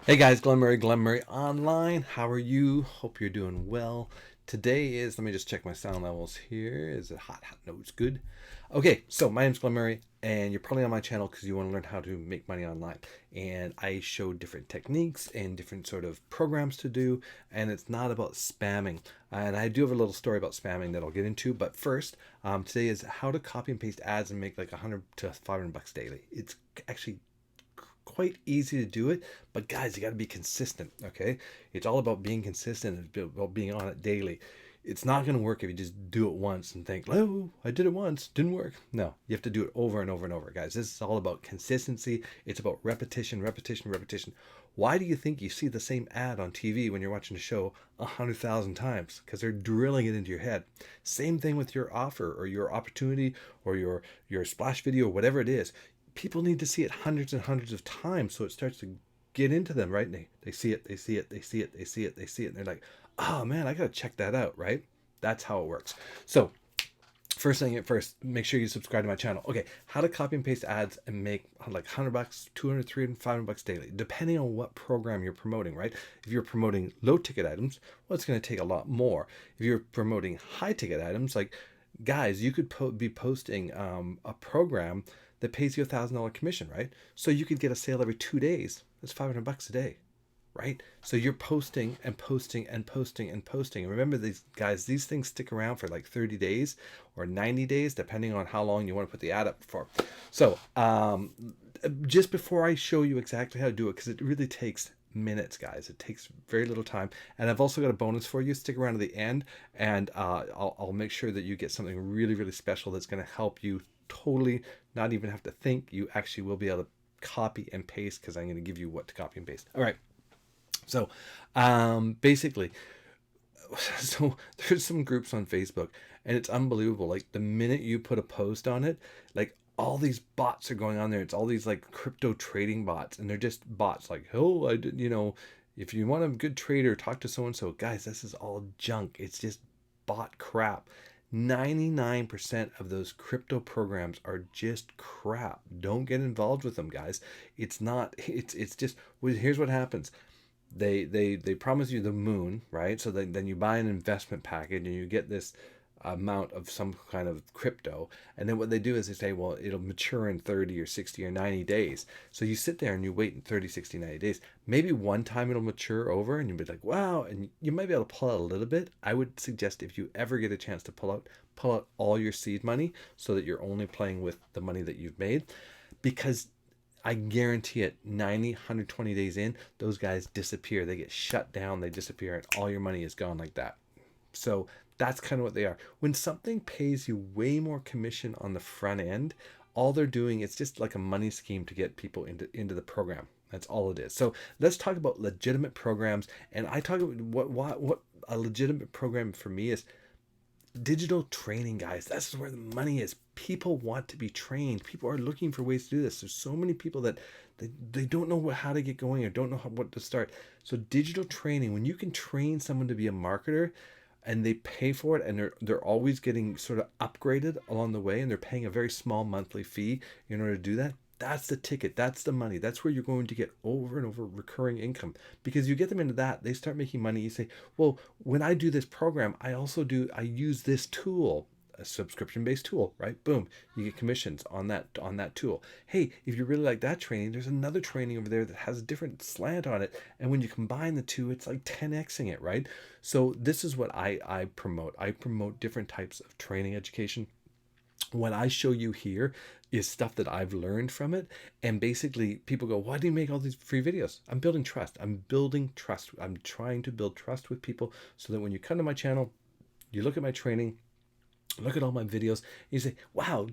Hey guys, Glenn Murray Online. How are you? Hope you're doing well. Today is, let me just check my sound levels here. Is it hot? Hot? No, it's good. Okay, so my name's Glenn Murray, and you're probably on my channel because you want to learn how to make money online. And I show different techniques and different sort of programs to do, and it's not about spamming. And I do have a little story about spamming that I'll get into, but first, today is how to copy and paste ads and make like 100 to 500 bucks daily. It's actually quite easy to do it, but guys, you got to be consistent. Okay, it's all about being consistent. It's about being on it daily. It's not going to work if you just do it once and think, oh, I did it once, didn't work. No, you have to do it over and over and over, guys. This is all about consistency. It's about repetition, repetition, repetition. Why do you think you see the same ad on TV when you're watching a show 100,000 times? Because they're drilling it into your head. Same thing with your offer or your opportunity or your splash video or whatever it is. People need to see it hundreds and hundreds of times so it starts to get into them, right? And they see it, they see it, they see it, they see it, they see it, and they're like, oh man, I gotta check that out, right? That's how it works. So first thing at first, make sure you subscribe to my channel. Okay, how to copy and paste ads and make like 100 bucks, 200, 300, 500 bucks daily, depending on what program you're promoting, right? If you're promoting low ticket items, well, it's going to take a lot more. If you're promoting high ticket items, like guys, you could be posting a program that pays you $1,000 commission, right? So you could get a sale every 2 days. That's 500 bucks a day, right? So you're posting and posting and posting and posting. And remember, these guys, these things stick around for like 30 days or 90 days, depending on how long you want to put the ad up for. So just before I show you exactly how to do it, because it really takes minutes, guys. It takes very little time. And I've also got a bonus for you. Stick around to the end, and I'll make sure that you get something really, really special that's going to help you totally not even have to think. You actually will be able to copy and paste because I'm going to give you what to copy and paste. All right. So basically, so there's some groups on Facebook, and it's unbelievable. Like the minute you put a post on it, like all these bots are going on there. It's all these like crypto trading bots, and they're just bots. Like, oh, I did, if you want a good trader, talk to so and so. Guys, this is all junk. It's just bot crap. 99% of those crypto programs are just crap. Don't get involved with them, guys. It's not. It's just. Well, here's what happens. They promise you the moon, right? So then you buy an investment package and you get this amount of some kind of crypto, and then what they do is they say, well, it'll mature in 30 or 60 or 90 days. So you sit there and you wait in 30, 60, 90 days. Maybe one time it'll mature over and you'll be like, wow, and you might be able to pull out a little bit. I would suggest, if you ever get a chance to pull out all your seed money so that you're only playing with the money that you've made, because I guarantee it, 90, 120 days in, those guys disappear. They get shut down, they disappear, and all your money is gone like that. So that's kind of what they are. When something pays you way more commission on the front end, all they're doing is just like a money scheme to get people into the program. That's all it is. So let's talk about legitimate programs. And I talk about what a legitimate program for me is. Digital training, guys. That's where the money is. People want to be trained. People are looking for ways to do this. There's so many people that they don't know how to get going or don't know what to start. So digital training, when you can train someone to be a marketer and they pay for it, and they're always getting sort of upgraded along the way, and they're paying a very small monthly fee in order to do that, that's the ticket. That's the money. That's where you're going to get over and over recurring income, because you get them into that, they start making money. You say, well, when I do this program, I use this tool, a subscription-based tool, right? Boom, you get commissions on that tool. Hey, if you really like that training, there's another training over there that has a different slant on it, and when you combine the two, it's like 10xing it, right? So this is what I promote. I promote different types of training education. What I show you here is stuff that I've learned from it. And basically, people go, why do you make all these free videos? I'm building trust. I'm building trust. I'm trying to build trust with people so that when you come to my channel, you look at my training, look at all my videos, and you say, wow,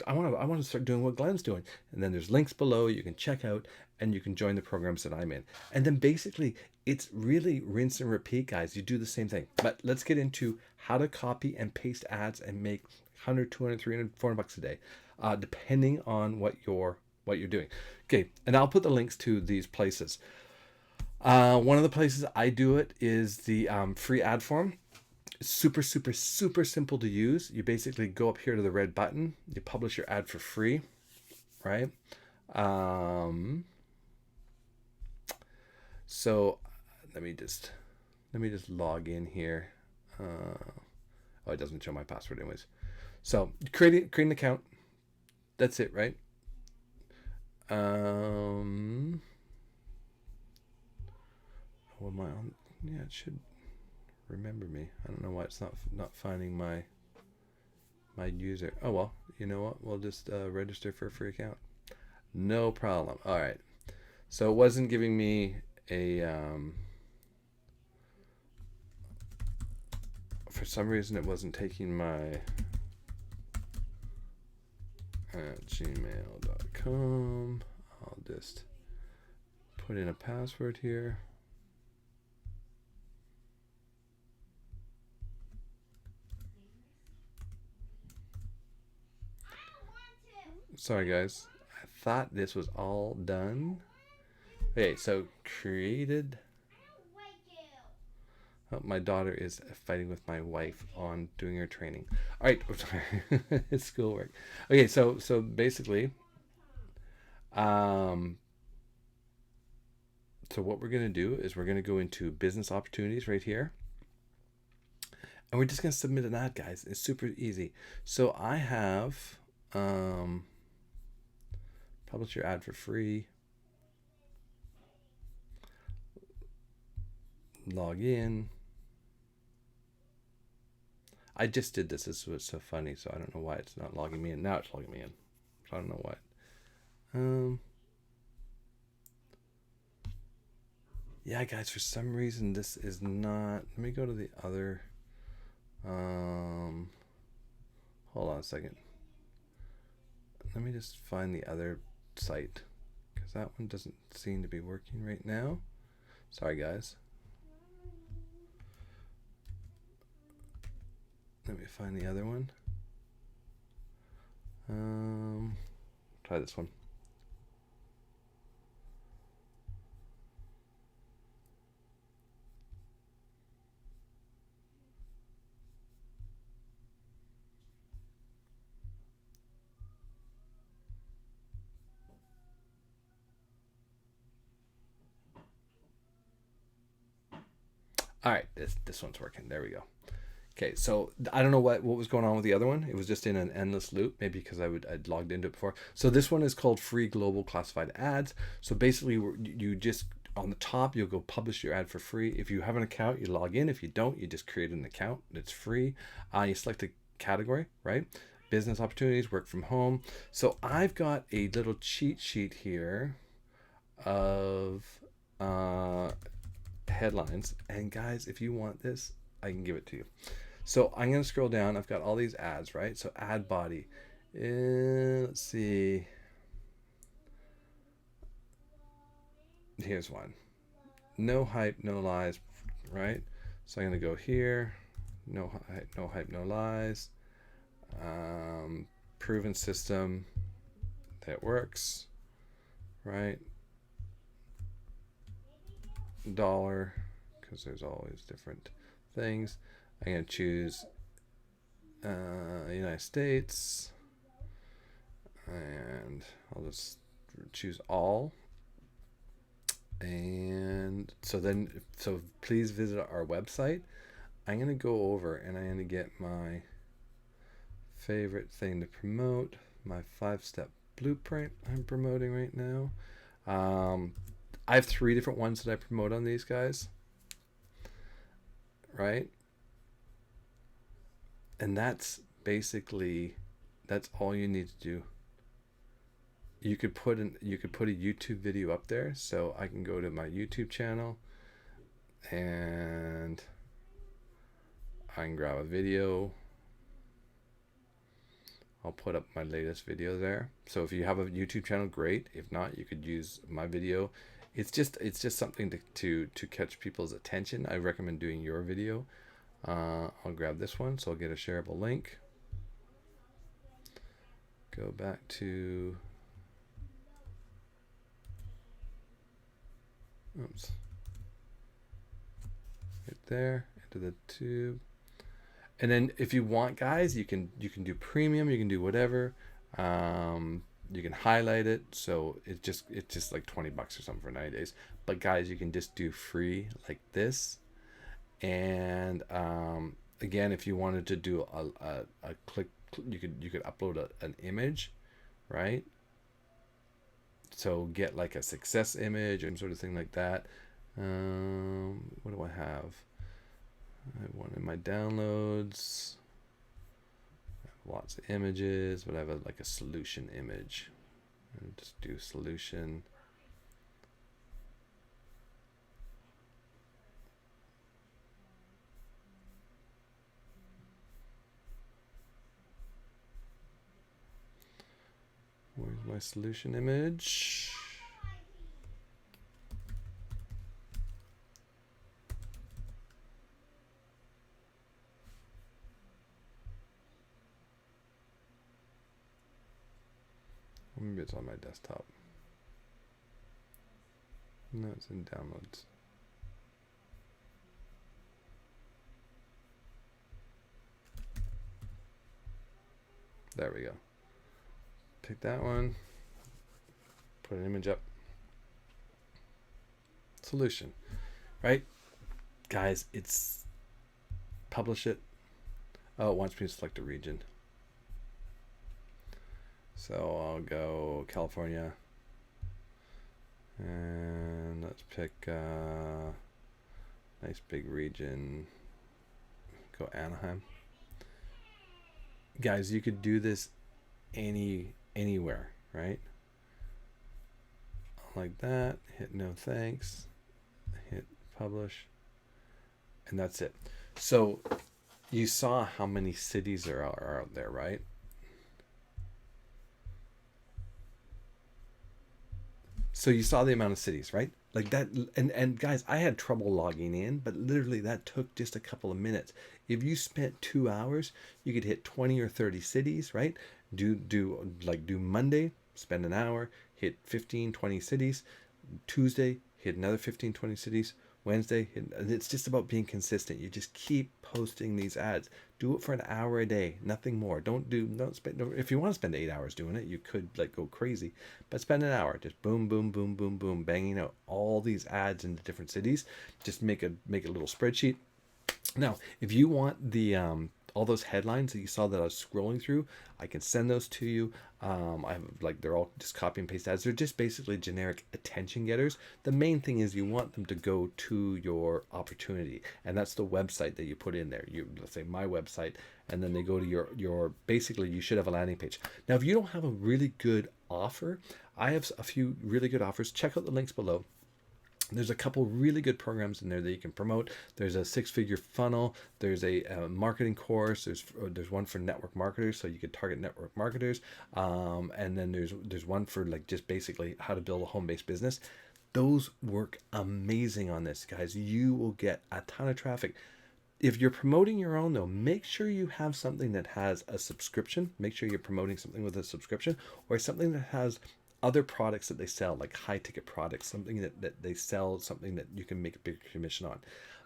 I want to start doing what Glenn's doing. And then there's links below you can check out, and you can join the programs that I'm in. And then basically, it's really rinse and repeat, guys. You do the same thing. But let's get into how to copy and paste ads and make 100, 200, 300, 400 bucks a day, depending on what you're doing. Okay, and I'll put the links to these places. One of the places I do it is the free ad form. Super, super, super simple to use. You basically go up here to the red button. You publish your ad for free, right? So let me just log in here. Oh, it doesn't show my password anyways. So create an account. That's it, right? Well, am I on? Yeah, it should remember me. I don't know why it's not finding my user. Oh well, you know what? We'll just register for a free account. No problem. All right. So it wasn't giving me a. For some reason, it wasn't taking my gmail.com. I'll just put in a password here. Sorry guys, I thought this was all done. Okay, so created. Oh, my daughter is fighting with my wife on doing her training. All right, it's schoolwork. Okay, so basically, so what we're gonna do is we're gonna go into business opportunities right here, and we're just gonna submit an ad, guys. It's super easy. So I have publish your ad for free. Log in. I just did this. This was so funny, so I don't know why it's not logging me in. Now it's logging me in. So I don't know what. Yeah, guys, for some reason this is not. Let me go to the other. Hold on a second. Let me just find the other site, because that one doesn't seem to be working right now. Sorry, guys. Let me find the other one. Try this one. All right, this one's working. There we go. Okay, so I don't know what was going on with the other one. It was just in an endless loop, maybe because I'd logged into it before. So this one is called Free Global Classified Ads. So basically, you just on the top you'll go publish your ad for free. If you have an account, you log in. If you don't, you just create an account. It's free. You select a category, right? Business opportunities, work from home. So I've got a little cheat sheet here of headlines. And guys, if you want this, I can give it to you. So I'm going to scroll down. I've got all these ads, right? So ad body. Let's see. Here's one. No hype, no lies, right? So I'm going to go here. No hype, no lies. Proven system that works, right? Dollar, because there's always different things. I'm going to choose United States, and I'll just choose all. And so please visit our website. I'm going to go over and I'm going to get my favorite thing to promote, my 5-step blueprint I'm promoting right now. I have 3 different ones that I promote on these guys, right? And that's all you need to do. You could put a YouTube video up there, so I can go to my YouTube channel and I can grab a video. I'll put up my latest video there. So if you have a YouTube channel, great. If not, you could use my video. It's just something to catch people's attention. I recommend doing your video. I'll grab this one, so I'll get a shareable link. Go back to, oops, right there, into the tube. And then if you want, guys, you can do premium, you can do whatever. You can highlight it, so it's just like $20 or something for 90 days. But guys, you can just do free like this. And again, if you wanted to do a click, you could upload an image, right? So get like a success image or sort of thing like that. What do I have? I have one in my downloads. I have lots of images, but I have like a solution image. I'll just do solution. Where's my solution image? Maybe it's on my desktop. No, it's in downloads. There we go. Pick that one. Put an image up. Solution. Right? Guys, it's publish it. Oh, it wants me to select a region. So I'll go California. And let's pick a nice big region. Go Anaheim. Guys, you could do this anywhere, right? Like that. Hit no thanks. Hit publish. And that's it. So you saw how many cities are out there, right? So you saw the amount of cities, right? Like that. And guys, I had trouble logging in, but literally that took just a couple of minutes. If you spent 2 hours, you could hit 20 or 30 cities, right? Do Monday, spend an hour, hit 15, 20 cities. Tuesday, hit another 15, 20 cities. Wednesday, it's just about being consistent. You just keep posting these ads. Do it for an hour a day, nothing more. Don't spend. If you want to spend 8 hours doing it, you could like go crazy, but spend an hour. Just boom, boom, boom, boom, boom, banging out all these ads into different cities. Just make a little spreadsheet. Now, if you want the all those headlines that you saw that I was scrolling through, I can send those to you. I have they're all just copy and paste ads. They're just basically generic attention getters. The main thing is you want them to go to your opportunity, and that's the website that you put in there. Let's say my website, and then they go to your basically you should have a landing page. Now, if you don't have a really good offer, I have a few really good offers. Check out the links below. There's a couple really good programs in there that you can promote. There's a 6-figure funnel. There's a marketing course. There's one for network marketers, so you could target network marketers. And then there's one for like just basically how to build a home-based business. Those work amazing on this, guys. You will get a ton of traffic. If you're promoting your own, though, make sure you have something that has a subscription. Make sure you're promoting something with a subscription, or something that has other products that they sell, like high ticket products, something that they sell, something that you can make a big commission on.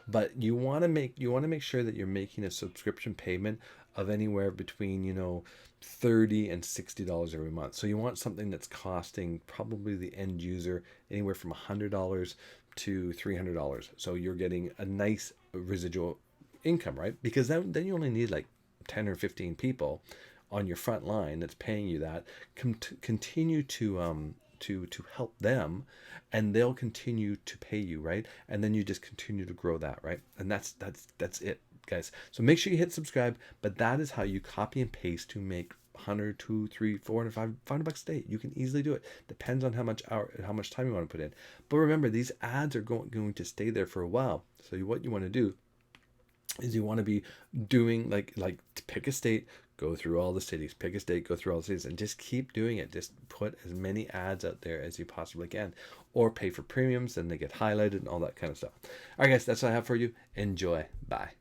But you want to make sure that you're making a subscription payment of anywhere between $30 and $60 every month. So you want something that's costing probably the end user anywhere from $100 to $300. So you're getting a nice residual income, right? Because then you only need like 10 or 15 people on your front line that's paying you that. Continue to help them, and they'll continue to pay you, right? And then you just continue to grow that, right? And that's it, guys. So make sure you hit subscribe. But that is how you copy and paste to make 100, 200, 300, 400, $500 a day. You can easily do it. Depends on how much time you want to put in. But remember, these ads are going to stay there for a while. So what you want to do is you want to be doing like pick a state, go through all the cities, pick a state, go through all the cities, and just keep doing it. Just put as many ads out there as you possibly can, or pay for premiums, and they get highlighted and all that kind of stuff. All right, guys, that's what I have for you. Enjoy. Bye.